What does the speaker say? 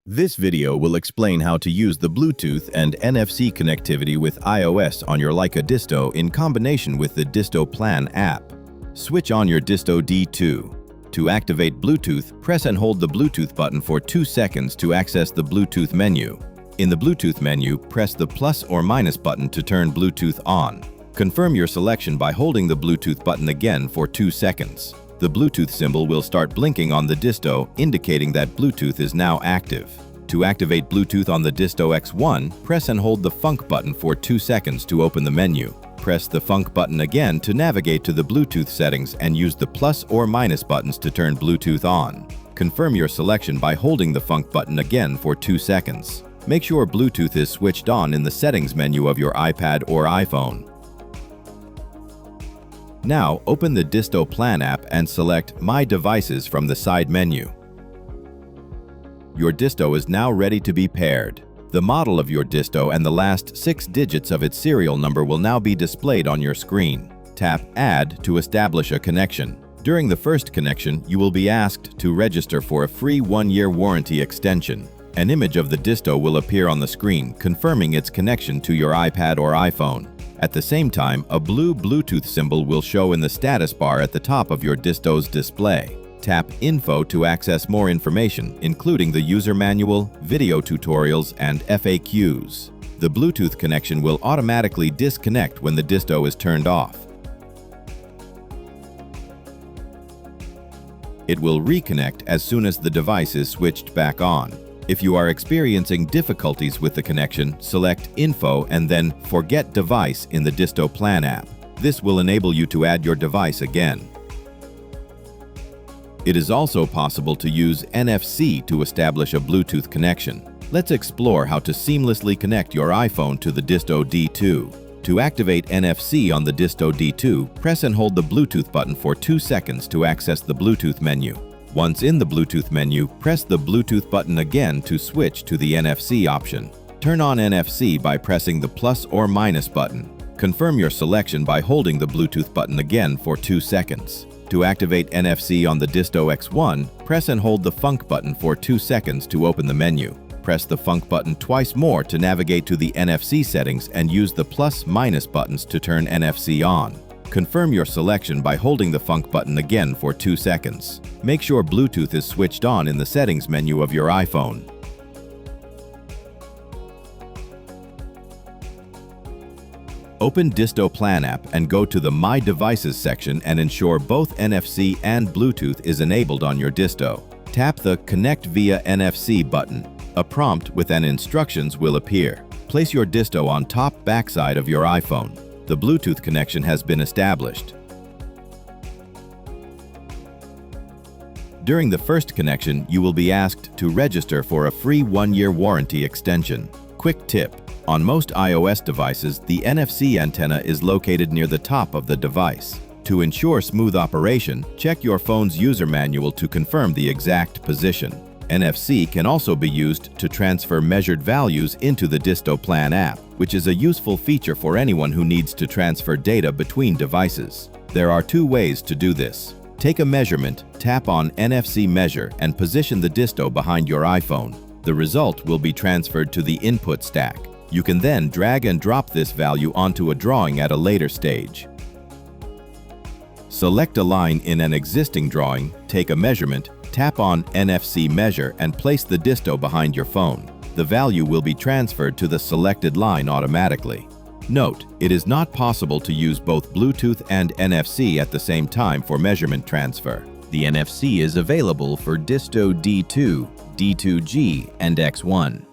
This video will explain how to use the Bluetooth and NFC connectivity with iOS on your Leica DISTO in combination with the DISTO Plan app. Switch on your DISTO D2. To activate Bluetooth, press and hold the Bluetooth button for 2 seconds to access the Bluetooth menu. In the Bluetooth menu, press the plus or minus button to turn Bluetooth on. Confirm your selection by holding the Bluetooth button again for 2 seconds. The Bluetooth symbol will start blinking on the DISTO, indicating that Bluetooth is now active. To activate Bluetooth on the DISTO X1, press and hold the Funk button for 2 seconds to open the menu. Press the Funk button again to navigate to the Bluetooth settings and use the plus or minus buttons to turn Bluetooth on. Confirm your selection by holding the Funk button again for 2 seconds. Make sure Bluetooth is switched on in the settings menu of your iPad or iPhone. Now, open the DISTO Plan app and select My Devices from the side menu. Your DISTO is now ready to be paired. The model of your DISTO and the last 6 digits of its serial number will now be displayed on your screen. Tap Add to establish a connection. During the first connection, you will be asked to register for a free 1-year warranty extension. An image of the DISTO will appear on the screen, confirming its connection to your iPad or iPhone. At the same time, a blue Bluetooth symbol will show in the status bar at the top of your DISTO's display. Tap Info to access more information, including the user manual, video tutorials, and FAQs. The Bluetooth connection will automatically disconnect when the DISTO is turned off. It will reconnect as soon as the device is switched back on. If you are experiencing difficulties with the connection, select Info and then Forget Device in the DISTO Plan app. This will enable you to add your device again. It is also possible to use NFC to establish a Bluetooth connection. Let's explore how to seamlessly connect your iPhone to the DISTO D2. To activate NFC on the DISTO D2, press and hold the Bluetooth button for 2 seconds to access the Bluetooth menu. Once in the Bluetooth menu, press the Bluetooth button again to switch to the NFC option. Turn on NFC by pressing the plus or minus button. Confirm your selection by holding the Bluetooth button again for 2 seconds. To activate NFC on the DISTO X1, press and hold the Funk button for 2 seconds to open the menu. Press the Funk button twice more to navigate to the NFC settings and use the plus/minus buttons to turn NFC on. Confirm your selection by holding the Funk button again for 2 seconds. Make sure Bluetooth is switched on in the settings menu of your iPhone. Open DISTO Plan app and go to the My Devices section and ensure both NFC and Bluetooth is enabled on your DISTO. Tap the Connect via NFC button. A prompt with an instructions will appear. Place your DISTO on top backside of your iPhone. The Bluetooth connection has been established. During the first connection, you will be asked to register for a free 1-year warranty extension. Quick tip: on most iOS devices, the NFC antenna is located near the top of the device. To ensure smooth operation, check your phone's user manual to confirm the exact position. NFC can also be used to transfer measured values into the DISTO Plan app, which is a useful feature for anyone who needs to transfer data between devices. There are 2 ways to do this. Take a measurement, tap on NFC Measure, and position the DISTO behind your iPhone. The result will be transferred to the input stack. You can then drag and drop this value onto a drawing at a later stage. Select a line in an existing drawing, take a measurement, tap on NFC Measure and place the DISTO behind your phone. The value will be transferred to the selected line automatically. Note, it is not possible to use both Bluetooth and NFC at the same time for measurement transfer. The NFC is available for DISTO D2, D2G, and X1.